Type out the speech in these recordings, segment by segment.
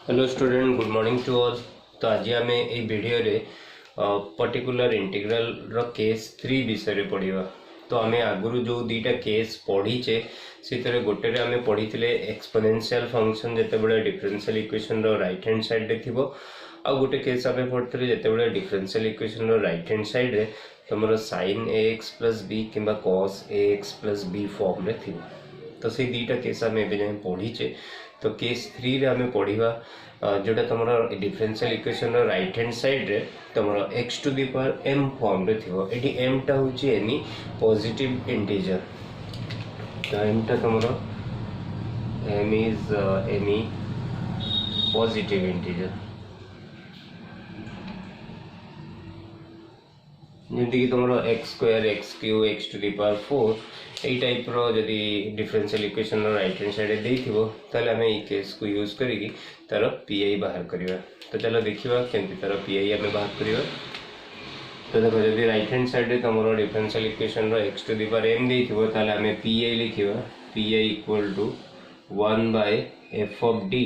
Hello student, good morning to all. तो आज आम ये वीडियो रे पर्टिकुलर इंटीग्रल रो केस 3 विषय पढ़ा। तो आम आगुरी जो दीटा केस पढ़ीचे से गोटे आम पढ़ी एक्सपोनेंशियल फंक्शन जिते डिफरेंशियल इक्वेशन रो राइट हैंड साइड रे थिबो। आ गोटे केस आम पढ़ी जिते डिफरेंशियल इक्वेशन रो राइट हैंड साइड रे तुम sin ax प्लस बी कि cos ax plus B form रे थिबो। तो से दीटा केस आम एवं पढ़ीचे। तो केस 3 रे आम पढ़ा जोटा तुम differential equation right hand side रे तुम x to the power m form रे थिबो। एटी m टा होची एनी पॉजिटिव इंटीजर। तो m टा तुम m is any positive integer. जमी कि तुम X square X cube X to the power 4 यही टाइप जदि differential equation right hand side दे आम ये केस को यूज करी तार पीआई बाहर करवा। तो चलो देखा केमती तार पीआई आम बाहर करवा। तो देखो जब राइट हैंड साइड तुम differential equation x to the power m देते आम पीआई लिखा PI equal to 1 by F of D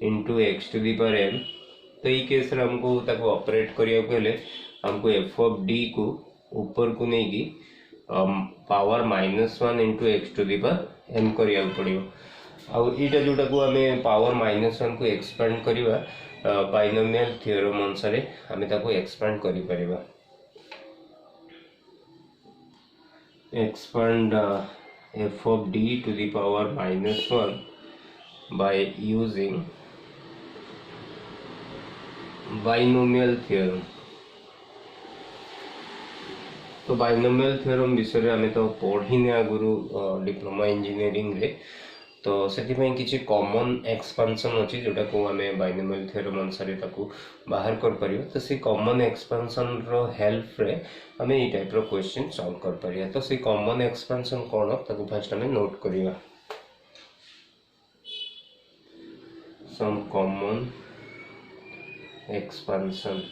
into x to the power m। तो ये केस हमको ऑपरेट करने हमको एफ ऑफ डी को ऊपर को नहीं की power -1 into x to the power M करिया पड़ो। आईटा जोटा को आम पावर -1 को एक्सपांड करवा बाइनोमियल थ्योरम अनुसार आम एक्सपांड कर expand F of D to the power -1 by using binomial theorem. तो बाइनोमियल थ्योरम विषय आम तो पढ़ी आगुरी डिप्लोमा इंजीनियरिंग रे। तो से किसी कॉमन एक्सपेंशन अच्छी जोटा को आम बाइनोमियल थ्योरम अनुसार बाहर कर पारिबा। तो से कॉमन एक्सपेंशन रो हेल्प रे आम ये टाइप रो क्वेश्चन सॉल्व कर पारिबा। तो से कॉमन एक्सपेंशन कौन ताको फर्स्ट आम नोट करिबा। सम कॉमन एक्सपेंशन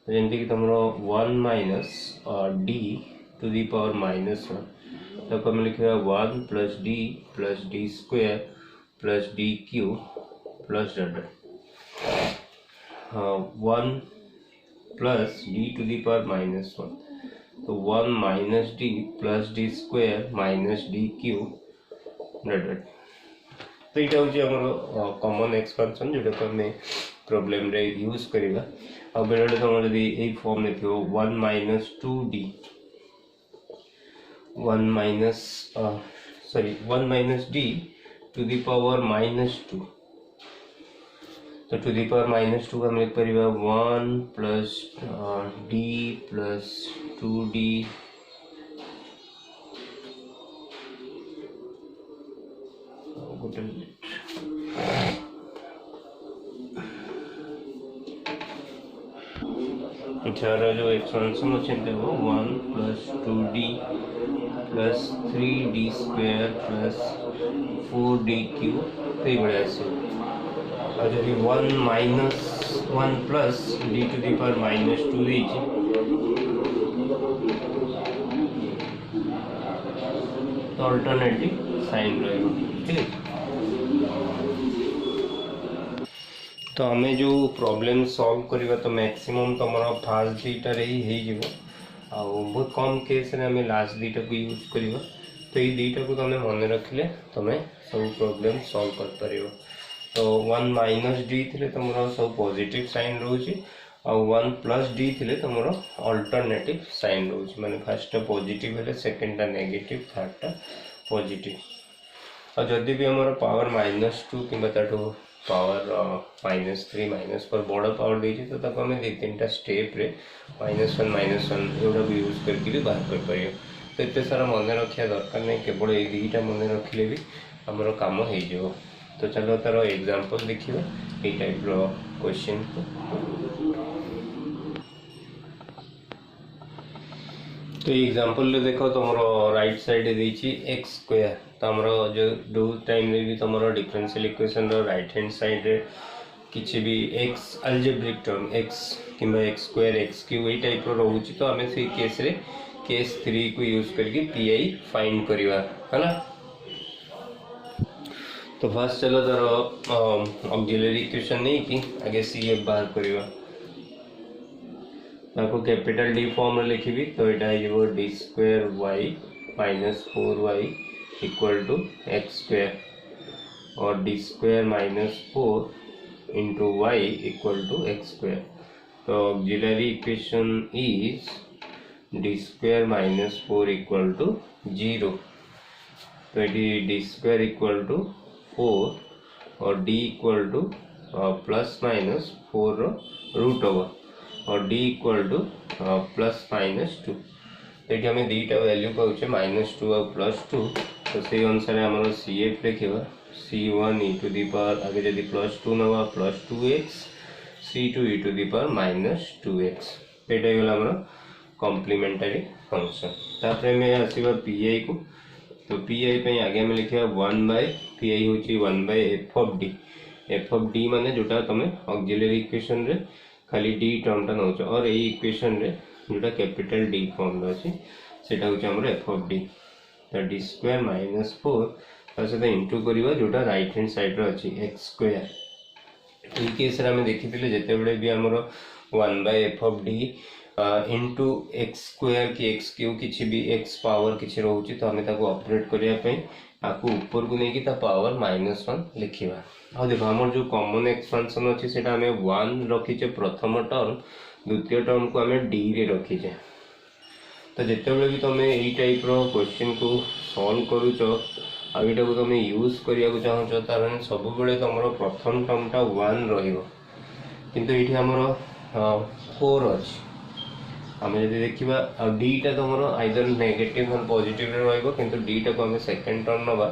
जमी कि तुम 1 minus D to the power -1 तो आम लिखा 1 plus D square plus D cube plus 1 plus D to the power -1 तो 1 minus D plus D square minus D cube. तो यहाँ हूँ कॉमन एक्सपेंशन जोटा को आम प्रॉब्लम रे यूज करवा। आ बेले तुम जब यही फॉर्म में थो 1 minus 2d 1 minus D to the power -2 तो टू दी पावर -2 हम लिख पार 1 प्लस डी प्लस 2d गोटे जो एक्सपेंशन अच्छे 1 plus 2d plus 3d square plus 4d cube तो ये आस। और जब 1 minus 1 plus D to the power -2 देती तो अल्टरनेटिव साइन रहेगा। ठीक है। तो आम जो प्रॉब्लम सॉल्व करवा तो मैक्सिमम तुम फास्ट दीटार ही हो बहुत कम केस आम लास्ट दीटा को यूज करवा। तो ये दीटा को तुम मन रखिले तुम सब प्रॉब्लम सॉल्व कर पार। तो 1 माइनस डी थे तुम सब पॉजिटिव साइन रोचे और 1 प्लस डी थे तुम अल्टरनेटिव साइन रोचे माने फर्स्ट पॉजिटिव है सेकेंड नेगेटिव थर्ड पॉजिटिव। और जदि भी आम पावर -2 कि पावर -3 -4 बड़ पावर देती तो आम दो तीन स्टेप रे -1 एगुड़ा भी यूज करके भी बाहर कर पार। तो इतने सारा मन रखा दरकार नहीं, केवल ये दुईटा मन रखिले भी आमर काम हो। तो चलो तार एग्जांपल देखिए ये टाइप क्वेश्चन को। तो एग्जांपल देखो तुम राइट साइड देची एक्स स्क्वायर तो आमर जो टाइम रे भी तुम differential equation right hand side रे किसी भी एक्स अल्जेब्रिक टर्म एक्स कि एक्स स्क्वायर एक्स क्यू ये टाइप रोचे। तो आम से केस रे केस 3 को यूज करके पीआई फाइंड करवा है ना। तो फास्ट चलो तार ऑक्सिलरी इक्वेशन नहीं कि आगे सी एफ बाहर करवा ताको कैपिटल डी फॉर्म रे लिखिबी तो एटा हो D square Y minus 4y equal to X square और D square minus 4 into Y equal to X square. तो auxiliary equation is D square minus 4 equal to 0। तो ये डी स्क्वायर इक्वल टू 4 और D equal to plus minus 4 root over और D equal to plus minus 2। तो ये आम दीटा value पाचे -2 और +2। तो से अनुसार आम सी एफ लिखा C1 e to the power आगे जब +2 नवा +2x C2 e to the power -2x। तो ये गला कॉम्प्लीमेंटरी फंक्शन। तापर में आसवा पीआई को। तो पीआई पे आगे में लिखा 1/पीआई हूँ 1/f(d)। f(d) माने जोटा तुम ऑक्सिलरी इक्वेशन रे खाली d टर्म टा नौ और यही इक्वेशन रे जोटा कैपिटल D फॉर्म रे अछि सेटा हूँ हमर f(d)। तो डी स्क्वायर माइनस 4 तार सहित इंटू करवा जोटा राइट हैंड साइड रे अछि एक्स स्क्वायर। ये केस रे हम देखिथिले जेते बेले भी हमर 1/f(d) इंटू एक्स स्क्वायर कि एक्स क्यूब किसी भी एक्स पावर किसी रोचे तो हमें ताको ऑपरेट करने आपको ऊपर को लेकिन पावर -1 लिखा। और देखो आम जो कॉमन एक्सपेंशन अच्छी से 1 रखीचे प्रथम टर्म द्वितीय टर्म को आम डी रे रखीचे। तो जिते भी तुम यही टाइप क्वेश्चन को सॉल्व करुच आईटा को तुम यूज करने चाहो तार सब तुम प्रथम टर्म टा 1 रु ये आमर 4 अच्छी आम जब देखा डीटा तुम आइदर नेगेटिव और पॉजिटिव रो डीटा को आम सेकेंड टर्म नवा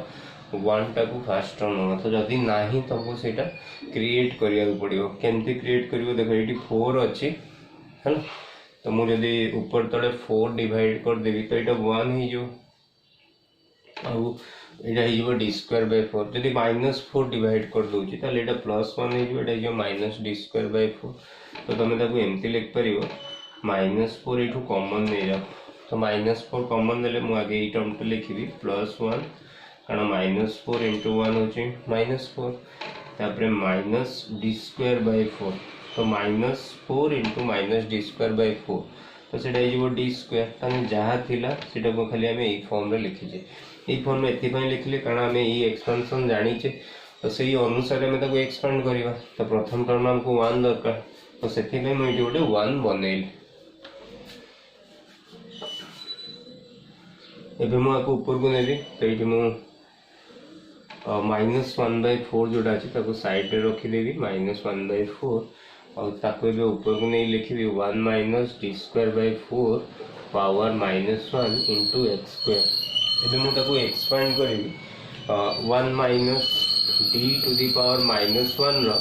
1 टा को फास्ट टर्म नवा। तो जदि ना तुमको सेटा क्रिएट करिया पड़ो केमती क्रिएट कर देखो ये 4 अच्छी है तो मुझे ऊपर तले 4 डिवाइड करदेवी तो यहाँ 1 हो यहाँ डी स्क्वायर बाय 4 जब -4 डिवाइड कर दूसरी तो यहाँ +1 हो माइनस डी स्क्वायर बाय 4। तो तुम एमती लिखिपर -4 यू कॉमन नहीं जाओ तो -4 कॉमन देले मु आगे ये टर्म तो लिखी +1 कारण -4 इंटू 1 हूँ -4 तापर माइनस डी स्क्वायर बाय 4 तो -4 into minus D square by 4 तो सीटा डी स्क्वायर ताने जहाँ थिला सीटा को खाली आम यही फॉर्म रे लिखीचे। यही फॉर्म में एथि लिखिले कारण आम ये एक्सपेंशन जानीचे तो से अनुसार आम एक्सपेंड करवा। तो प्रथम टर्म हमको 1 दरकार तो से मुझे गोटे 1 बनइली एबे मु आपको ऊपर को नेबी तो ये मु -1/4 जोटा अच्छी ताको साइड रे रखीदेवी -1/4 और ताको एबे ऊपर को नहीं लिखी 1 minus D square by 4 power -1 into x square. एबे मु ताको एक्सपेंड करी 1 minus D to the power -1 रो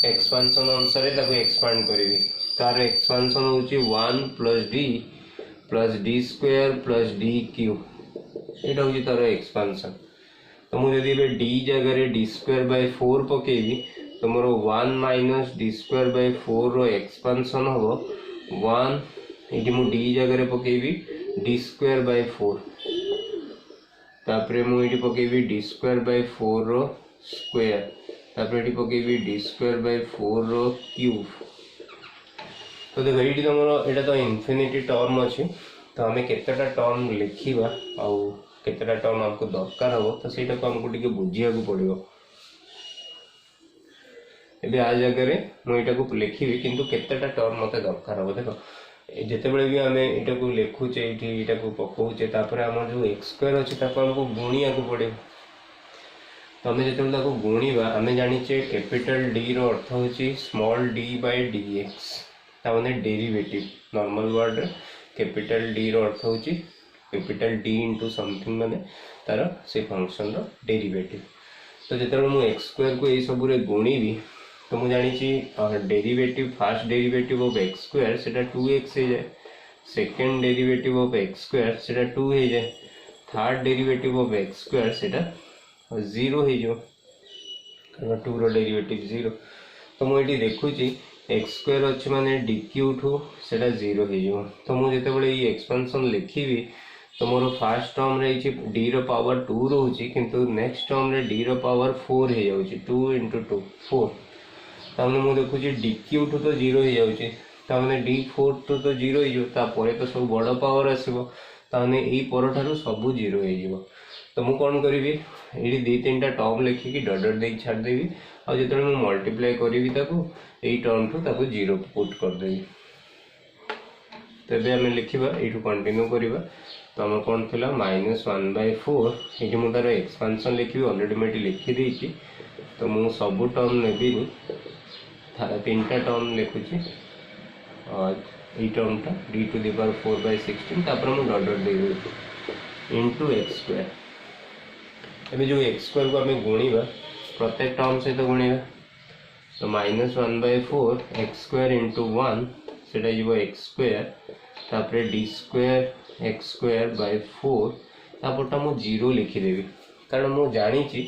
एक्सपेंशन अनुसार ताको एक्सपेंड करी तार एक्सपेंशन होची 1 plus D square plus D cube ये हूँ तार एक्सपेंशन। तो मुझे डी जगह डी स्क्वायर बाय 4 पकेबी तो मोर 1 माइनस डी स्क्वायर बाय 4 रो एक्सपेंशन हम 1 ये मु डी जगह पकेबी डी स्क्वायर बाय 4 तापर मुझे पकेबी D square by 4 rho square तापर ये पकेबी D square by 4 rho cube. तो देखो ये तुम यहाँ तो इनफिनिटी टर्म अच्छी तो आम केतेटा टर्म लिखा आउ केतेटा टर्म हमको दरकार हो तो सहीटा को हमको टिके बुझिया पड़ो। एबे आ जगह मुझे को लिखी किंतु केतेटा टर्म मत दरकार हो देखो जितेबाला भी आम यहाँ को लिखुचे ये पकाचे आम जो एक्स स्क्वायर अच्छे हमको गुणिया पड़ो। तो आम जो गुणा आम जाचे कैपिटल डी रो अर्थ हूँ small D by D X ताने derivative normal word capital D rho अर्थ हूँ कैपिटल डी इंटू समथिंग माने तार से फंक्शन रो डेरिवेटिव। तो जिते मुझे एक्स स्क्वायर को यही सब गुणीबी तो मुझे जानी derivative fast derivative of x square से 2x हो जाए second derivative of x square से 2 हो जाए third derivative of x square से 0 हो जाए 2 रो डेरिवेटिव 0। तो मुझे देखुची एक्स स्क्वायर अच्छे माने डी क्यू ठू से 0 हो तो मुझे ये एक्सपेंशन लिखी तो मोर फास्ट टर्म रही डी रो पावर 2 रोचे किंतु नेक्स्ट टर्म रे डी रो पावर 4 हो जाउची 2 × 2 4 तामने मु देखुची डी क्यू टू तो 0 हो जाउची तामने डी 4 टू तो 0 हो तापर तो सब बड़ पावर आसीबो तामने एई पर ठारू सब 0 हो जिवो तो मु कोन करबी ये दी तीन टा टर्म लिखिकी डट डट दे छाड़ देबी आ जेतले मु मल्टीप्लाई करबी ताको एई टर्म टू ताको 0 पुट कर देबी तेबे हमें लिखिबा एठू कंटिन्यू करबा तो हम कौन थिला -1/4 ये मु तार एक्सपेंशन लिखिबी ऑलरेडी मैं लिखि देछि तो मु सब टर्म नेबिनी तीन टा टर्म लिखुची और ई टर्म टा d⁴/16 तापर मु डॉट डॉट दे देछि इनटू x²। अभी जो x² को हमें गुणिबा प्रत्येक टर्म सहित गुणिबा तो -1/4 x² × 1 सेटा जीवो x² तापर d² x²/4 तापरटा मु 0 लिखि देबी कारण मु जानि छि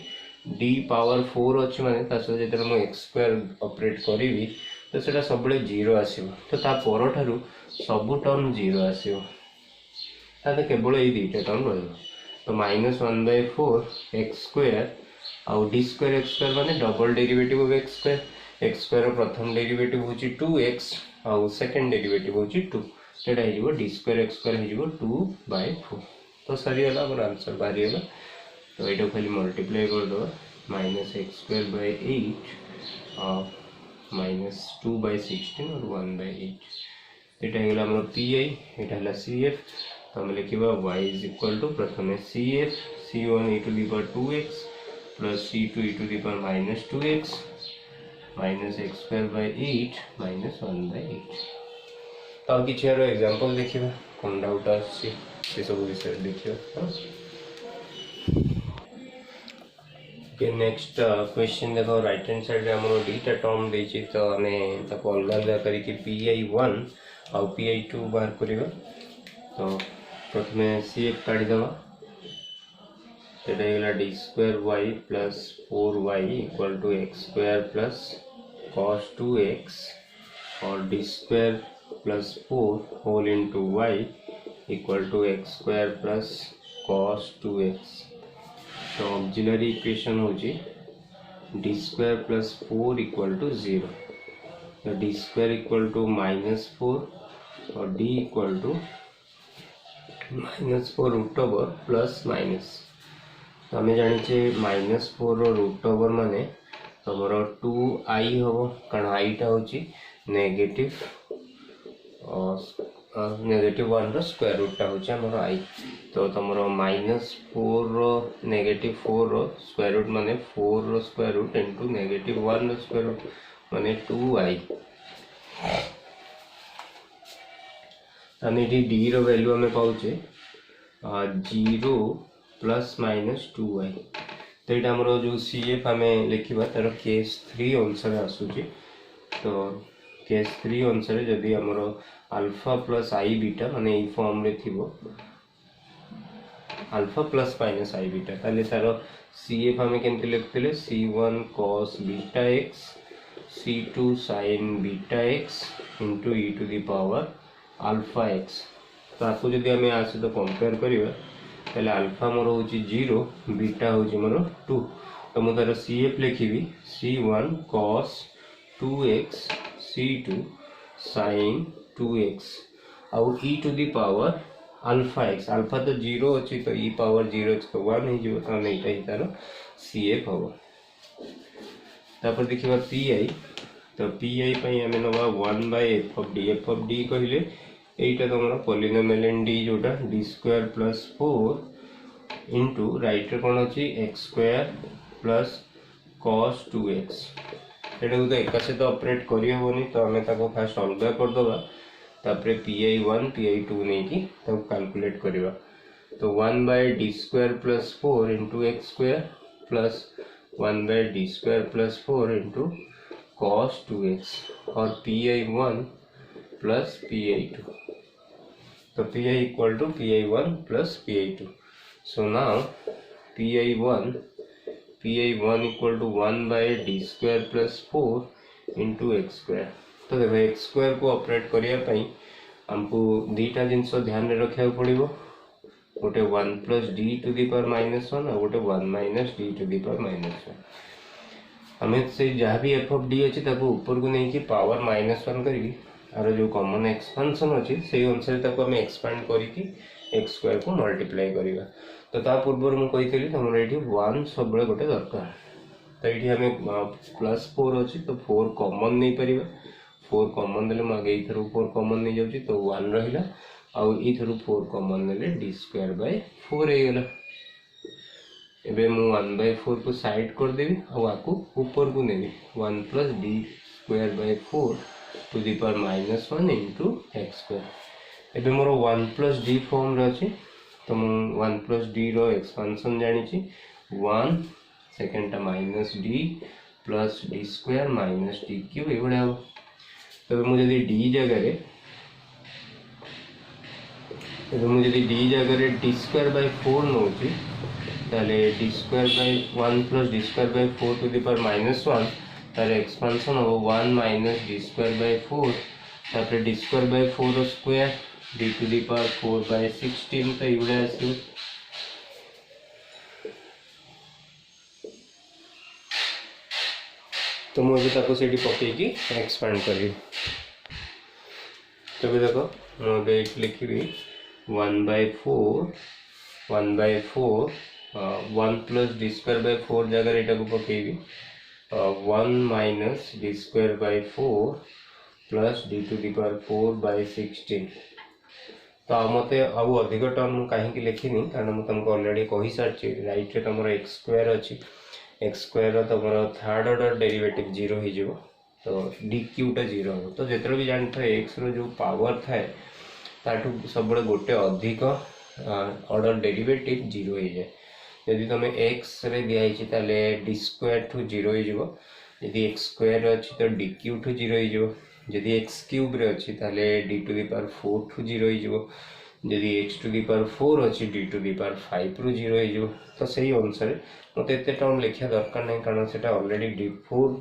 d पावर 4 अछि माने तासो जेतर मु x² ऑपरेट करिवि तो सेटा सबले 0 आसीबो तो ता पर ठारू सब टर्म 0 आसीबो ताते केवल ए दुईटा टर्म रहइबो तो -1/4 x² आउ d² x² माने double derivative of x²। x² रो प्रथम डेरिवेटिव होची 2x आउ सेकंड डेरिवेटिव होची 2 सेटा हे जीवो d² x² हे जीवो 2/4 तो सरी होला हमर आंसर बारी होला तो एटा खाली मल्टीप्लाई कर दो -x²/8 -2/16 और 1/8 एटा हेला हमर pi एटा हला cf तो हम लिखिबा y = प्रथमे cf c1 e⁻²x + c2 e⁻²x -x²/8 -1/8 तो किसी एग्जांपल देखिबा कोन डाउट आसी से सब विषय देखिबा के नेक्स्ट क्वेश्चन देखो राइट हैंड साइड रे हमरो डीटा टर्म देछि तो हमें ताको अलग अलग करी कि pi1 और pi2 बाहर करिबा तो प्रथमे cf काढी दबा सेटा हेला d²y + 4y = x² + cos 2x और d² + 4 whole into y = x² + cos 2x तो ऑक्सिलरी इक्वेशन होची d² + 4 = 0 तो d² = -4 और d = -4 प्लस माइनस तो हमें जानिचे -4 रूट ओवर माने तमर 2i हो कारण i टा होची नेगेटिव -1 रो स्क्वायर रूट टा होची हमर i तो तमर -4 -4 रो स्क्वायर रूट माने 4 रो स्क्वायर रूट इनटू -1 रो स्क्वायर रूट माने 2i ताने डी रो वैल्यू हमें पाउचे 0 ± 2i तो ये हमरो जो cf हमें लिखिबा तार केस 3 अनुसार आसुची तो केस 3 अनुसार जदी हमरो अल्फा प्लस i बीटा माने ई फॉर्म रे थिबो alpha plus minus i beta ताले तार cf हमें केनते लिखथिले c1 cos beta x c2 sin beta x * alpha x तो आपको जदी हमें आसे तो कंपेयर करिबा ताले अल्फा मोर होची 0 बीटा होची मोर 2 तो मु तार cf लिखिबी c1 cos 2x c2 sin 2x आउ e⁻ अल्फा x अल्फा तो 0 अछि तो e पावर 0 x तो 1 हे जिवो तो एटा ही तार cf हो तापर देखिबा pi तो pi पई हमें नबा 1/f(d) कहिले एटा तमरा पॉलिनोमियल d जोटा d² + 4 इनटू राइट रे कोन अछि x² + cos 2x एटा तो एक से तो ऑपरेट करि होनी तो हमें ताको फर्स्ट अलग कर दबा तापर pi1 pi2 नै कि ताको कैलकुलेट करबा तो 1/d² + 4 * x² + 1/d² + 4 * cos 2x और pi1 + pi2 तो pi = pi1 + pi2 so now pi1 = 1/d² + 4 * x² तो देखो x² को ऑपरेट करिया पई हमको दीटा जिंस ध्यान रे रखिया पड़िबो गोटे 1 plus D to the power minus 1 और गोटे 1 minus D to the power minus 1 आम से जहाँ भी एफ ऑफ डी अच्छी ऊपर को नहीं कि पावर माइनस 1 करी आर जो कॉमन एक्सपांशन अच्छी से अनुसार आम एक्सपांड करके एक्स स्क्वायर को मल्टीप्लाई करवा तो ता पूर्व मुझे तुम ये 1 सब गोटे दरकार तो ये आम प्लस 4 अच्छी तो 4 कॉमन नहीं पार 4 कॉमन देले मुझे ये 4 कॉमन नहीं जाऊँगी तो 1 रहा आउ ये 4 कॉमन नेले डी स्क्वायर बाय 4 होगला एबे मु 1/4 को साइड कर देबी आकु ऊपर को नेबी 1 plus D square by 4 to the power minus 1 into x square एबे मोर 1 प्लस डी फॉर्म रे अछि तो मु 1 प्लस डी रो एक्सपांशन जानि छी 1 सेकंड टा minus D plus D square minus D cube एगुड़ा हो तबे मु जदी डी जगह रे मुझे डी जगह डी स्क्वायर बाय 4 नौ ताले D square by 1 plus D square by 4 to the power minus 1 ताले एक्सपांशन हो 1 माइनस डी स्क्वायर बाय 4 तापर D square by 4 square D to the power 4 by 16 तो इवडा आसी तो मुझे ताको सेठी पके की एक्सपांड करी तो देखो मुझे लिखी 1/4 1 प्लस डी स्क्वायर बाय 4 जगह यहाँ को पकेबी 1 minus D square by 4 plus D to the power 4 by 16 तो मत आउ अधिक टर्म कहीं लिखिनी कारण मुझे तुमको ऑलरेडी कही सारी राइट रे तुम एक्स स्क्वायर अच्छी एक्स स्क्वायर तुम थर्ड ऑर्डर डेरिवेटिव 0 हो तो डी क्यूटा 0 हो तो जिते भी जानी था एक्स रो जो पावर थाए ताठू सब गोटे अधिक ऑर्डर डेरिवेटिव 0 हो जाए यदि तुम एक्स रे दिखाई ताले डी स्क्वायर ठू 0 हो यदि एक्स स्क्वायर अच्छी तो डी क्यू ठू 0 हो जदि एक्स क्यूब रे अच्छी ताले डी टू दी पावर 4 ठू 0 हो जदि एक्स टू दी पावर 4 अच्छी डी टू दी पावर 5 रु 0 हो तो सही अनुसार मत एत टर्म लिखा दरकार नहीं कारण से ऑलरेडी डी 4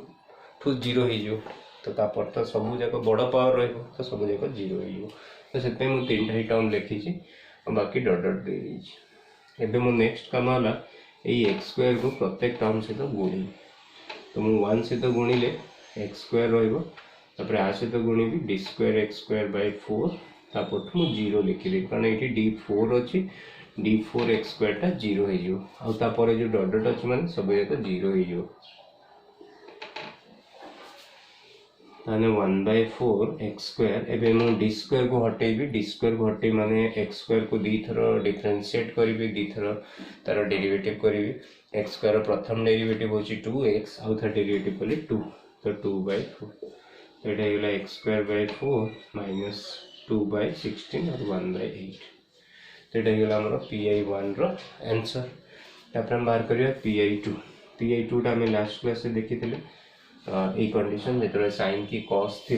ठू 0 हो तो तापर तो सब जाक बड़ पावर रही तो सब जाक 0 हो तो से मुझे 3टा ही टर्म लिखी बाकी डट डट दे एबे मो नेक्स्ट काम है यही एक्स स्क्वायर को प्रत्येक टर्म सहित गुणी तो मुझे 1 सहित गुणिले एक्स स्क्वायर रही आ सहित गुणिबी D square X square by 4 तापर मुझे 0 लिखिदेवी कारण ये डी 4 अच्छी डी 4 एक्स स्क्वायर टा 0 हो जो डट डट अच्छी मैंने सब जाक 0 हो माने 1/4 एक्स स्क्वायर एबे मु डी स्क्वायर को हटेबी डी स्क्वायर को हटे माने एक्स स्क्वायर को दी थर डिफरेंशिएट करिबी दी थर तार डेरिवेटिव करिबी एक्स स्क्वायर प्रथम डेरिवेटिव होची 2x आउ थर्ड डेरिवेटिव कले 2 तो 2/4 तो एटा हेला एक्स स्क्वायर बाय 4 माइनस 2/16 और 1/8 तो एटा हेला हमर pi1 रो आंसर तापर हम बाहर करिया pi2 टा हम लास्ट क्लास से देखिथिले ये कंडीशन जो साइन की कॉस थी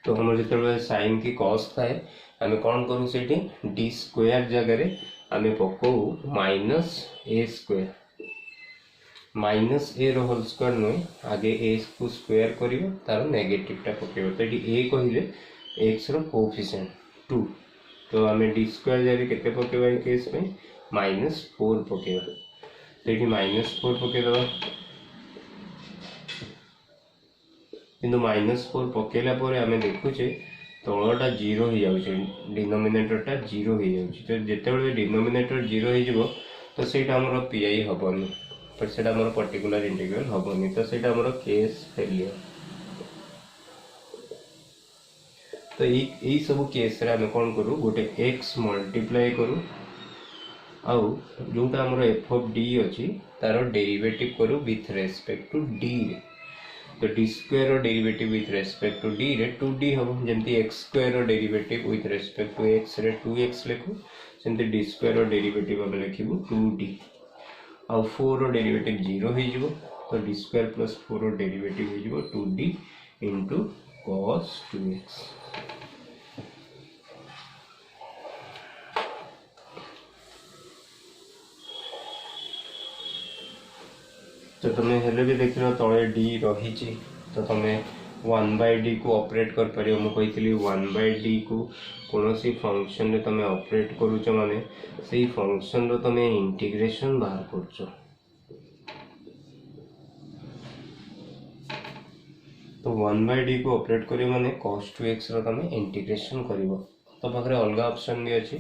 तो हम जो साइन की कॉस थाए आम कौन करूँ से डी स्क्वायर जगह आम पकऊ माइनस ए स्क्वायर माइनस ए होल स्क्वायर नुहे आगे ए को स्क्वायर कर तार नेगेटिव टा पकेब तो ये ए कहले एक्स रो कोएफिशिएंट 2 तो आम डी स्क्वायर जगह के पकेबा केस में -4 पकेबा तो ये -4 पकईदे कि -4 पकेला आम देखुचे तलटा 0 हो जाए डिनोमिनेटरटा 0 हो जाए तो जिते डिनोमिनेटर 0 हो तो सहीटा आमर पीआई हेनी पर से पर्टिकुलर इंटीग्रल हेनी तो सहीटा आमर केस फेलियर तो यही सब केस रे आम कौन करूँ गोटे एक्स मल्टीप्लाई करूँ आउ जोटा आमर एफ ऑफ डी अच्छी तार डेरिवेटिव करू विथ रेस्पेक्ट टू डी रे तो D square derivative with respect to D रे 2d हम जमती x square derivative with respect to x रे 2x लिखु सेमती डी स्क्वायर डेरिवेटिव हम लिखिबु 2d आउ 4 डेरिवेटिव 0 हो जिवो तो डी स्क्वायर प्लस 4 डेरिवेटिव हो जिवो 2d इनटू cos 2x तो तुम्हें हेले भी देख लो तले डी रही तो तुम्हें 1/d को ऑपरेट कर पारियो मु कहितली 1/d को कौन सी फंक्शन रे तमे ऑपरेट करूछ माने सेही फंक्शन रो तमे इंटीग्रेशन बाहर करछ। तो 1/d को ऑपरेट करियो माने cos 2x रो तमे इंटीग्रेशन करिवो। तो पाखरे अलगा ऑप्शन भी अछि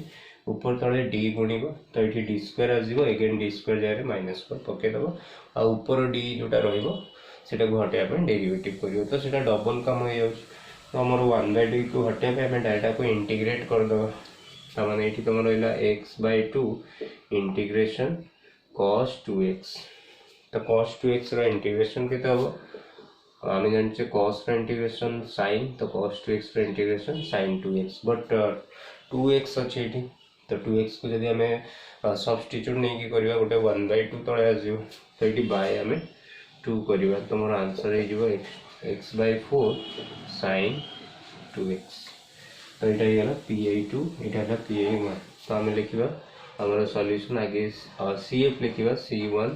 ऊपर तळे d गुणिबो तो एठी d स्क्वायर आजिबो अगेन d स्क्वायर जारे माइनस पर पके दबो आ ऊपर d जोटा रहिबो सेटा को हटाया पे डेरिवेटिव करियो तो सेटा डबल काम हो जाउछ। तो हमर 1/d को हटाया पे हम डाटा को इंटीग्रेट कर दबो त माने एठी तमरो रहला x/2 इंटीग्रेशन cos 2x। तो cos 2x रो इंटीग्रेशन केते हबो आम जाने cos रो इंटीग्रेशन sin तो cos 2x रो integration sin 2x but 2x अच्छे एठी तो 2x को जदि हमें सब्स्टिट्यूट नहीं की करबा गोटे 1/2 तळे आजियो तो एठी बाय हमें 2 करबा तो मोर आंसर हे जिवो x/4 sin 2x। तो एटा हे गला pi2 एटा है pi1 तो हमें लिखिबा हमर सॉल्यूशन आगे cf लिखिबा c1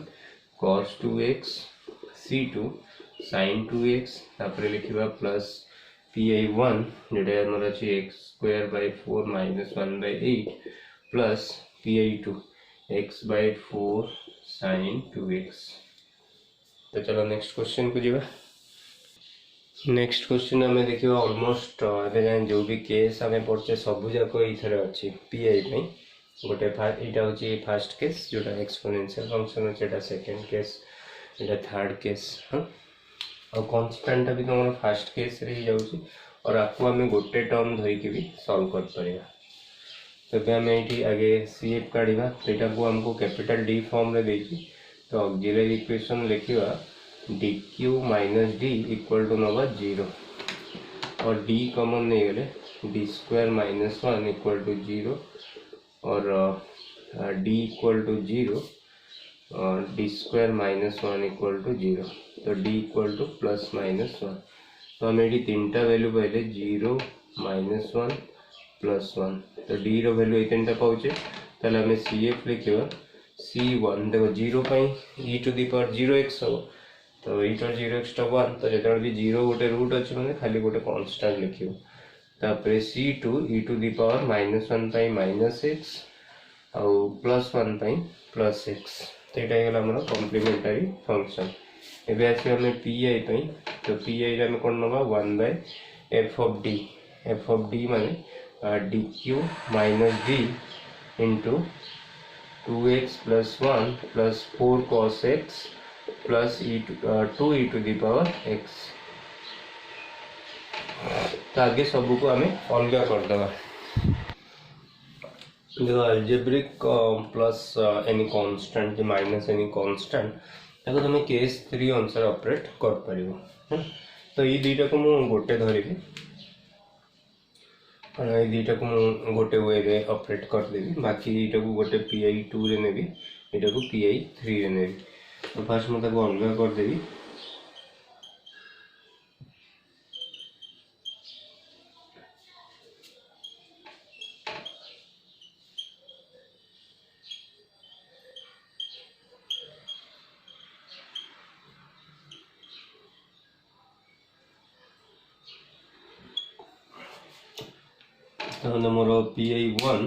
cos 2x c2 sin 2x तापर लिखिबा प्लस pi1 जेटा हमर अछि x² 4 -1/8 plus pi2 x/4 sin 2x। तो चलो नेक्स्ट क्वेश्चन को जीवा। नेक्स्ट क्वेश्चन हमें देखिबा ऑलमोस्ट एबे जान जो भी केस हमें पड़चे सब जाको इथरे अछि pi पे गोटे एटा होची फर्स्ट केस जोटा एक्सपोनेंशियल फंक्शन अछि एटा सेकंड केस एटा थर्ड केस हां और कांस्टेंट भी तुम फर्स्ट केस रे जाउची और आपको हमें गोटे टर्म धरि के भी सॉल्व कर परिया। तो बे हमें एठी आगे cf काढिबा एटा को हमको कैपिटल D फॉर्म रे देची तो ऑक्सिलरी इक्वेशन लिखिबा dq - d इक्वल टू नवा 0 और d कॉमन नहीं गले d² - 1 इक्वल टू 0 और d इक्वल टू 0 और d² - 1 इक्वल टू 0 तो d equal to plus minus 1 तो हम ये तीनटा वैल्यू पाइले 0 -1 प्लस 1 तो d रो वैल्यू ये तीनटा पाउचे ताले हमें cf लिखिबा c1 देखो 0 पई e⁻0x हो तो e⁻0x तो 1 तो जेतबे भी 0 गोटे रूट अछि माने खाली गोटे कांस्टेंट लिखियो तापर c2 e⁻1 पई -x और प्लस 1 पई प्लस x तो एटा गेला हमर कॉम्प्लीमेंटरी फंक्शन। एबे आसी हमें pi पई तो pi रे हम कोन नबा 1/f ऑफ d माने dq - d into 2x + 1 + 4 cos x plus 2e⁻x। तो आगे सब को हमें अलग कर दबा जो algebraic plus any constant minus any constant ताको तुम केस 3 अनुसार ऑपरेट कर परिबो। तो ये दुईटा को मु गोटे धरिबी और ये दुईटा को मु गोटे वे रे ऑपरेट कर देबी बाकी एटा को गोटे pi2 रे नेबी एटा को pi3 रे नेबी। तो फर्स्ट मु ताको अलग कर देबी तो मोर pi1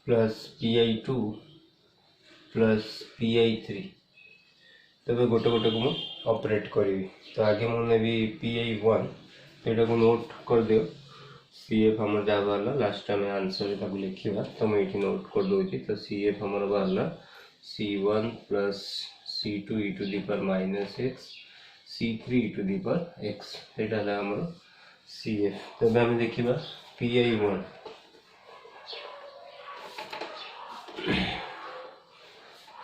plus pi2 plus pi3 तबे गोटे गोटे को मु ऑपरेट करी। तो आगे मु नेबी pi1 एटा को नोट कर दियो cf हमर जा बाला लास्ट में आंसर ताको लिखिबा तो मैं एठी नोट कर दोची तो cf हमर बाला c1 plus c2 e⁻x c3 e⁻x एटा है हमर cf। तो हम देखिबा pi1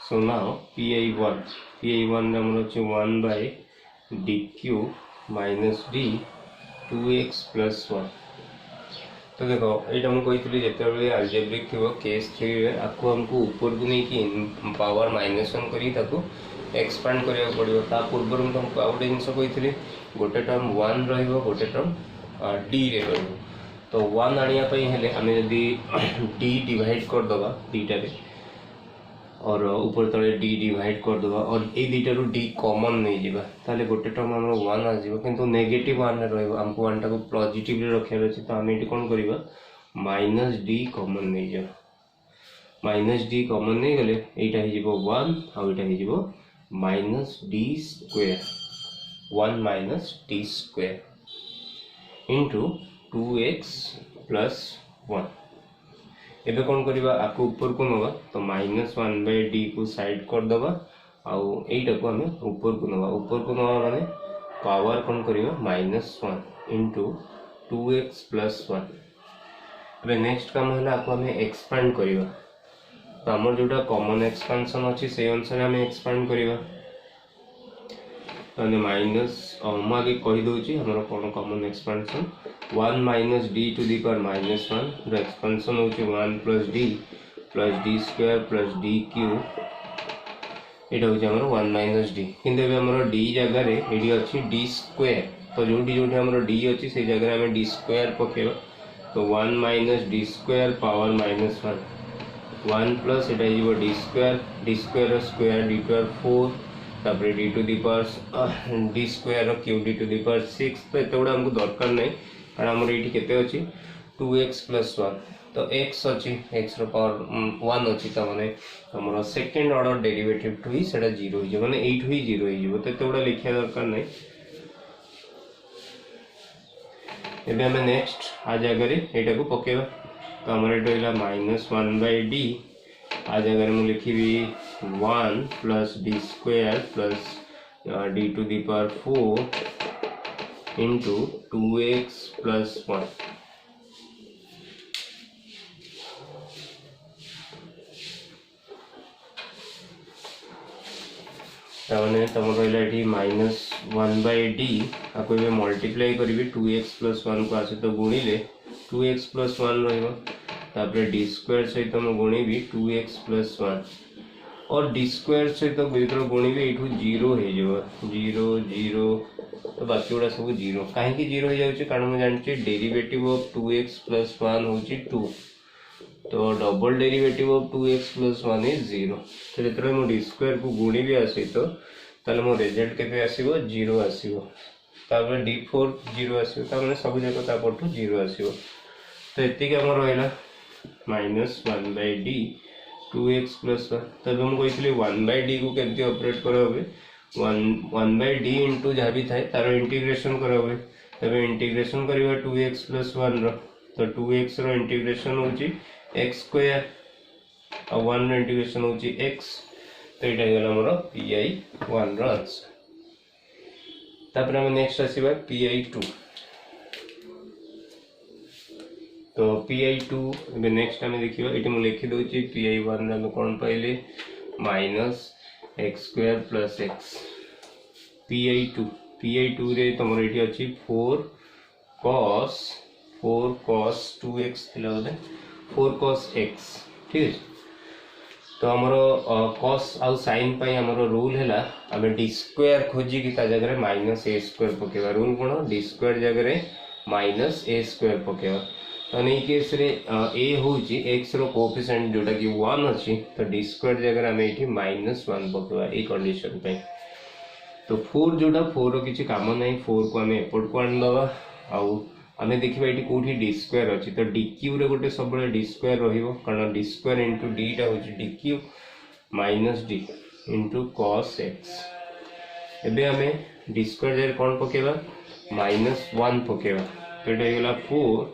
so now pi1 हमर अछि 1/dq - d 2x + 1। तो देखो एटा हम कहितली जेतेबेले अलजेब्रिक थिबो केस 3 रे आको हमको ऊपर को नहीं कि पावर -1 करी ताको एक्सपांड करिया पड़ियो ता पूर्व हम तुमको आउट जिंस कहितली गोटे टर्म 1 रहइबो गोटे टर्म d रे रहइबो। तो 1 आनिया पई हेले हमें यदि d डिवाइड कर दबा दीटा रे और ऊपर तले डी डिवाइड कर दबा और ए दुटा रु डी कॉमन नहीं जीवा ताले गोटे टर्म हमर 1 आ जीवा किंतु नेगेटिव 1 रे रहबो हमको 1 टा को पॉजिटिव रे रखिया अछि तो हम एटी कोन करबा माइनस डी कॉमन नहीं जा माइनस डी कॉमन नहीं गले एटा हे जीवो 1 आ एटा हे जीवो minus D square 1 minus D square into 2x plus 1 एबे कौन करबा आको ऊपर को नवा तो -1/d को साइड कर दबा आउ एटा को हमें ऊपर को नवा माने पावर कौन करबा -1 इनटू 2x प्लस 1 एबे नेक्स्ट काम हला आको हमें एक्सपांड करबा तो हमर जोटा कॉमन एक्सपेंशन अछि से अनुसार हमें एक्सपांड करबा ताने माइनस हम आगे कहि दोची हमर कोन common expansion 1 minus D to the power -1 the expansion होची 1 plus D square plus D cube एटा होची हमर 1 माइनस डी किंतु एबे हमर डी जगह रे एडी अछि डी स्क्वायर तो जोटी हमर डी अछि से जगह रे हम डी स्क्वायर पकेबा तो 1 minus D square power -1 1 plus एटा जीवो डी स्क्वायर रो स्क्वायर डी पावर 4 तापर D to the power D square cube D to the power 6 तो एतोडा हमको दरकार नै कारण हमर एठी केते अछि 2x प्लस 1 तो x अछि x रो पावर 1 अछि त माने हमर सेकंड ऑर्डर डेरिवेटिव टू ही सेटा 0 हो जे माने 8 ही 0 हो जे तो एतोडा लिखिया दरकार नै एबे हम नेक्स्ट आ जगह रे एटा को पकेबा तो हमर एटा होला -1/d आ जगह मैं लिखी 1 plus D square plus D to the power 4 into 2x plus 1 ताने तुम रहा ये -1/d आपको ये मल्टीप्लाई करी 2x प्लस 1 को आसे तो गुणिले 2x प्लस 1 रहिबो तापर डी स्क्वायर सहित मैं गुणिबी 2x प्लस 1 और डी स्क्वायर सहित बिल्कुल गुणिबी एठू 0 हे जेबो 0 0 तो बाकी गुड़ा सब 0 काहे कि 0 हे जाउची कारण मैं जानची डेरिवेटिव ऑफ 2x प्लस 1 होची 2 तो double derivative of 2x plus 1 is 0 तो जेतरे मो डी स्क्वायर को गुणिबी आसी तो ताले मो रिजल्ट केते आसीबो 0 आसीबो तापर d4 0 आसीबो ता माने सब जगह ता पटू 0 आसीबो तो एति के हमर रहला -1/d 2x प्लस 1 तब हम कहइतले 1/d को केमती ऑपरेट करबे 1/d इनटू जहा भी थाए तार इंटीग्रेशन करबे तब इंटीग्रेशन करबा 2x प्लस 1 रो तो 2x रो इंटीग्रेशन होची x स्क्वायर और 1 रो इंटीग्रेशन होची x तो एटा गेला हमर pi1 रो आंसर तापर हम नेक्स्ट आसीबा pi2 तो pi2 बे नेक्स्ट हमें देखियो एटी मु लिखि दोची pi1 रे कोन पाइले -x square plus x pi2 रे तमर एटी अछि 4 cos 2x थिला बोले 4 cos x ठीक है तो हमरो cos आउ sin पई हमरो रूल हैला हमें d स्क्वायर खोजी की ता जगह रे -a स्क्वायर पकेबा रूल कोन d स्क्वायर जगह रे -a स्क्वायर पकेबा तो नहीं केस रे a होची x रो कोएफिशिएंट जोटा कि 1 अछि तो d स्क्वायर जगह हम एठी -1 पकेबा ए कंडीशन पे तो 4 जोटा 4 रो किछि काम नै 4 को हमें एपोर्ट को आन दबा आउ हमें देखिबा एठी कोठी d स्क्वायर अछि तो dq रे गोटे सब बळे d स्क्वायर रहिबो कारण d स्क्वायर इनटू d टा होची dq -d into cos x एबे हमें d स्क्वायर जगह कोन पकेबा -1 पकेबा तो एटा गेला 4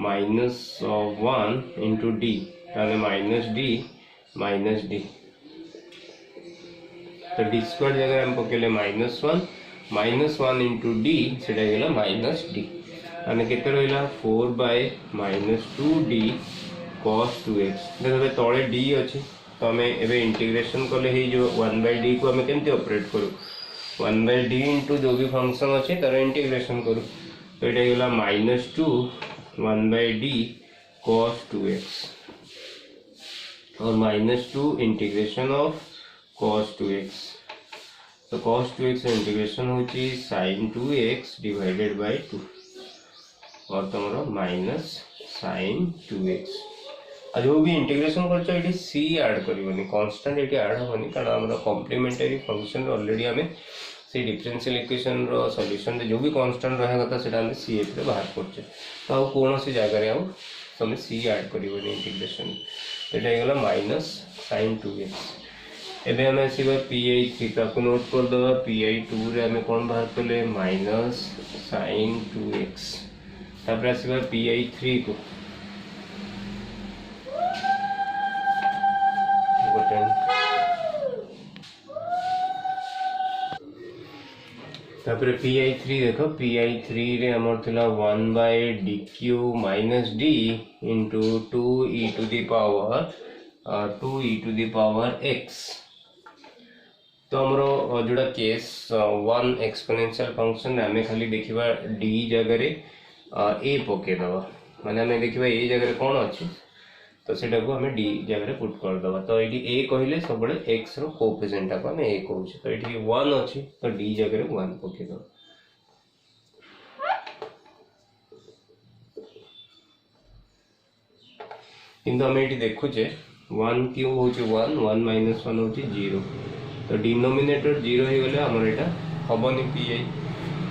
-1 into d ताले -d तो d स्क्वायर जगह हम पकेले -1 into d सेटा गेला -d माने केते रहइला 4 by -2d cos 2x देखबे तळे d अछि तो हमें एबे इंटीग्रेशन करले हे जो 1/d को हमें केमते ऑपरेट करू 1/d into जो भी फंक्शन अछि तार इंटीग्रेशन करू तो एटा गेला -2 1/d cos 2x और -2 इंटीग्रेशन ऑफ cos 2x तो cos 2x इंटीग्रेशन होची sin 2x डिवाइडेड बाय 2 और तुम्हारा माइनस sin 2x जो भी इंटीग्रेशन कर सी ऐड करनी कांस्टेंट ये ऐड हेनी कारण आम कॉम्प्लीमेंटरी फंक्शन ऑलरेडी आम से डिफरेंशियल इक्वेशन रो सॉल्यूशन जो भी कांस्टेंट रहा कथा से आम सी एफ रे बाहर करछे तो आ कौन सी जगह आउ तुम सी ऐड करनी इंटीग्रेशन यहाँ माइनस sin 2x एबे आम आसवा pi3 ताको नोट करदे pi2 रे आम कौन बाहर कले माइनस sin 2x तापर आसवा pi3 को तापर pi3 देख pi3 रे हमर थिला 1 by dq minus d into 2 e to the power x तो हमरो जोड़ा केस 1 एक्सपोनेंशियल फंक्शन आमे खाली देखिबा d जगह रे a पके दबा माने हमें देखिबा a जगह रे कोन अछि तो सेटा को हमें d जगह रे पुट कर दबा तो एडी a कहले सब बड़े x रो कोएफिशिएंट को हमें a कहू तो एडी 1 अछि तो d जगह रे 1 पके दबा किंतु हमें एटी देखुचे 1 क्यूब होची 1 1 माइनस 1 होची 0 तो डिनोमिनेटर 0 हे गले हमर एटा हबनी पी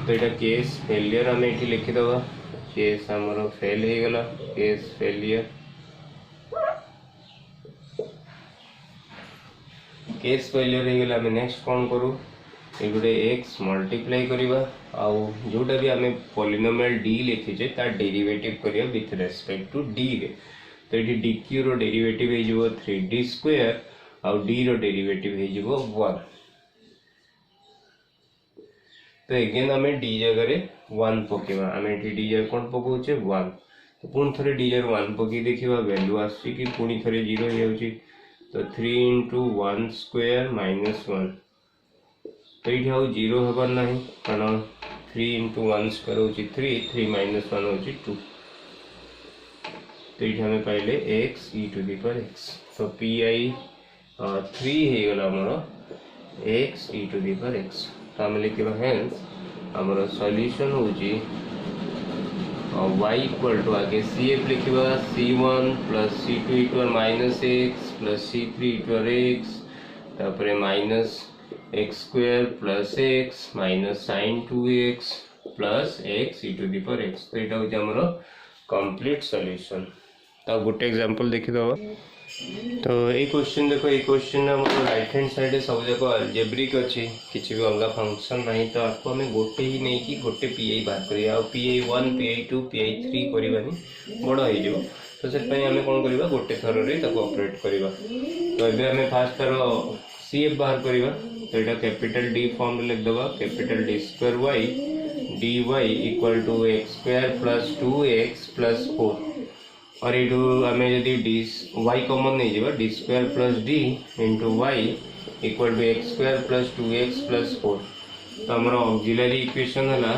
तो एटा केस फेलियर हमें एटी लिखि दबा केस हमर फेल हे गला केस फेलियर केस फेलियर हे गला हमें नेक्स्ट कोन करू ए गुडे x मल्टीप्लाई करिवा आउ जोटा भी हमें पॉलिनोमियल d लिखिचे ता डेरिवेटिव करिया विथ रिस्पेक्ट टू d रे तो ये dq रो डेरिवेटिव हे जिवो 3d स्क्वायर आउ d रो डेरिवेटिव हे जिवो 1 तो अगेन हमें d जगह रे 1 पकेबा हमें d जगह कोन पकोचे 1 तो पुन थरे d जगह 1 पकी देखिबा वैल्यू आसी कि पुनी थरे 0 हे होची तो 3 into 1 square minus 1 तो ये हाउ 0 हबर नहीं कारण 3 into 1 square होची 3 3 minus 1 होची 2 तो ये हमें पहले x e to the power x तो pi 3 हे गला हमरो x e to the power x तो हम लिखिबा हेंस हमरो सॉल्यूशन होची y इक्वल टू आगे cf लिखिबा c1 plus c2 e to the minus x plus c3 e to the x तापरे minus x square plus x minus sin 2x plus x e to the power x तो एटा होची हमरो complete solution तो गोटे example देखि दबा तो ए question देखो ए क्वेश्चन हमरो राइट हैंड साइड सब जाको अलजेब्रिक अछि किछि भी अलगा फंक्शन नहीं तो आपको हमें गोटे ही नहीं कि गोटे पीआई बाहर करिया और pi1 pi2 pi3 करबानी बड़ हे जो तो से पय हमें कोन करबा गोटे थर रे ताको ऑपरेट करबा तो एबे हमें फास्ट थर cf बाहर करबा तो एटा कैपिटल D फॉर्म में लिख दबा capital D square y dy equal to x square plus 2x plus 4 और ये हमें यदि डी वाई कॉमन नहीं जावा D square plus D into Y equal to X square plus 2x plus 4 तो हमारा ऑक्सिलरी इक्वेशन है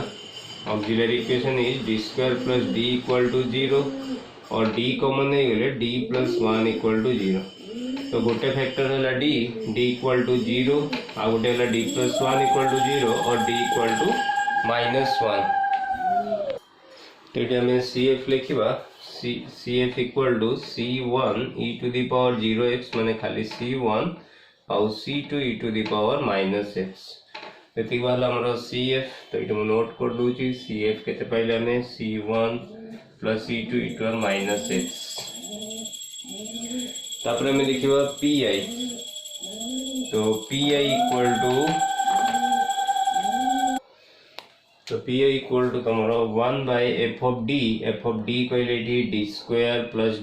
auxiliary equation is D square plus D equal to 0 और डी कॉमन नहीं गले डी प्लस 1 इक्वल टू 0 तो गोटे फैक्टर है D equal to 0 आ गोटे है डी प्लस 1 इक्वल टू 0 और डी इक्वल टू माइनस 1 तो ये हमें सी एफ लिखा CF equal to C1 e to the power 0x माने खाली C1 और C2 e to the power minus x एति वाला हमरो CF तो इटो नोट कर दूची CF केते पहले हमें C1 plus C2 e to the minus x तापर हमें देखिबा PI तो PI इक्वल टू तुम्हारा 1 by f of d कहले d square plus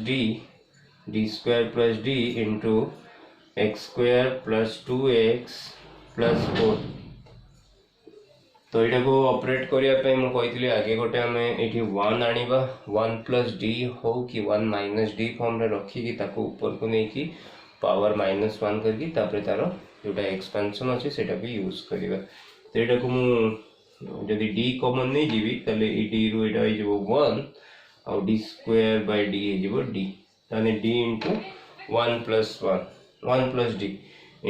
d into x square plus 2x plus 4 तो यहाँ को ऑपरेट करने मुझे कही आगे गोटे आम ये 1 आनिबा 1 प्लस d हो कि 1 माइनस d फॉर्म रे रखिकी ताको ऊपर को नहीं पावर माइनस 1 करके तापर तार जोटा एक्सपेंशन अच्छे से यूज करवा तो यहाँ को जदि d कॉमन नहीं जीवी तले ई d रो एटा हो जबो 1 और d स्क्वायर बाय d हो जबो d ताने d into 1 plus 1 d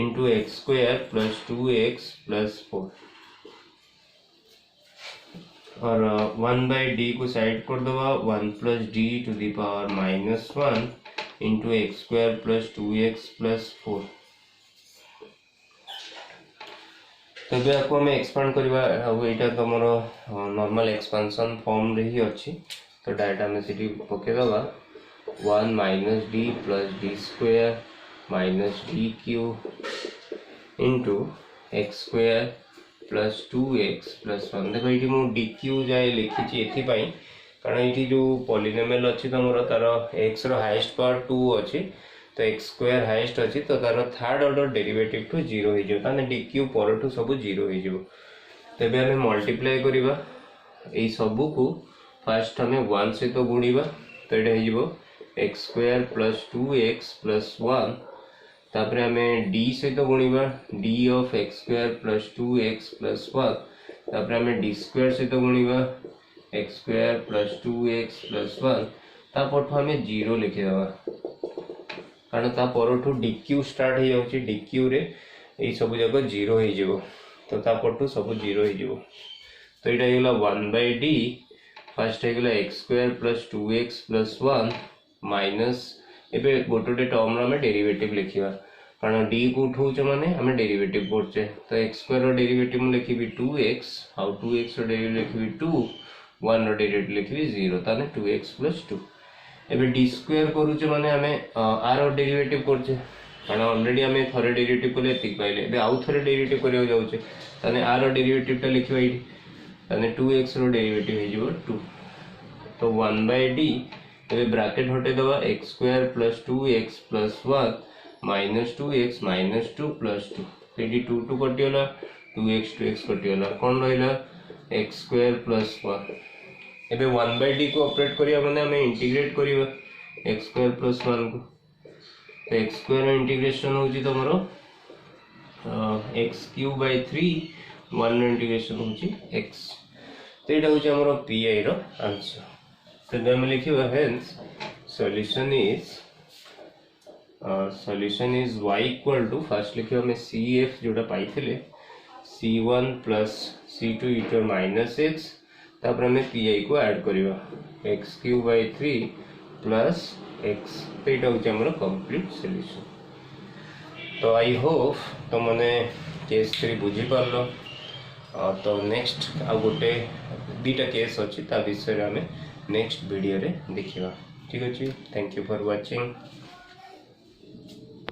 into x square plus 2x plus 4 और 1 by d को साइड कर दबा 1 plus d to the power minus 1 into x square plus 2x plus 4। तेज आपको आम एक्सपांड करवा यहाँ तुम नॉर्मल एक्सपांशन फॉर्म रे ही अच्छी। तो डायरेक्ट आम से पकईदबा 1 minus D plus D square minus D Q into x square plus 2x plus 1। देखो ये मुझे डी क्यू जाए लिखी ये कारण ये जो पॉलिनोमियल अच्छी तुम तार x हाईएस्ट पावर 2 अच्छी तो एक्स स्क्वायर हाईएस्ट अच्छी तो तार थर्ड ऑर्डर डेरिवेटिव टू 0 हो डी क्यू पर टू सब 0 हो। तेज आम मल्टीप्लाई करवा यही सबू को फास्ट आम 1 सहित गुणा तो ये x square plus 2x plus 1 तापर आम डी सहित गुणा D of x square plus 2x plus 1 तापर आम डी स्क्वायर सहित गुणा x square plus 2x plus 1 तापर आम 0 लिखिदेवा कारण तापर डी क्यू स्टार्ट हो जाऊँगी डी क्यू रे ये सब जाक 0 हो तो तापर सब 0 हो तो यहाँ हो 1/d फास्ट होगा x square plus 2x plus 1 minus एबे गोटे टर्म आम डेरिवेटिव लिखा कारण डी को उठाऊे माने आम डेरिवेटिव करचे तो एक्स स्क्वायर डेरिवेटिव लिखी 2x आउ 2x डेरिवेटिव लिखी 2 1 डेरिवेटिव लिखी 0 ताने 2x प्लस 2। एबे डी स्क्वायर करूचे माने आम आर डेरिवेटिव करचे कारण ऑलरेडी आम थे डेरिवेटिव कले ये पाइले एबे आउ थे डेरिवेटिव करने जाऊे ताने आर डेरिवेटिव लिखा ये ताने 2x डेरिवेटिव हो 2 तो 1/d एबे ब्रैकेट हटे दवा x square plus 2x plus 1 minus 2x minus 2 plus 2 ये 2 2 कटिगला 2x कटिगला कौन रहा एक्स स्क्वायर प्लस 1 एबे 1/d को ऑपरेट करिया माने हमें इंटीग्रेट करिवा एक्स स्क्वायर प्लस 1 को तो एक्स स्क्वायर इंटीग्रेशन होची तमरो एक्स क्यूब बाय 3 1 इंटीग्रेशन होची x तो एटा होची हमरो पी रो आंसर। तो हम लिखिबा hence solution is y equal to first लिखिबा हमें cf जोटा पाइथिले c1 plus c2 e to minus x तापर हमें पी को ऐड करवा X cube by 3 plus x तो यहाँ हूँ आम कंप्लीट सॉल्यूशन। तो आई होप तो मैंने केस 3 बुझीपार तो नेक्स्ट आ गोटे 2टा केस अच्छी ता विषय आम नेक्स्ट वीडियो रे देखिबा। ठीक अच्छे थैंक यू फॉर वाचिंग।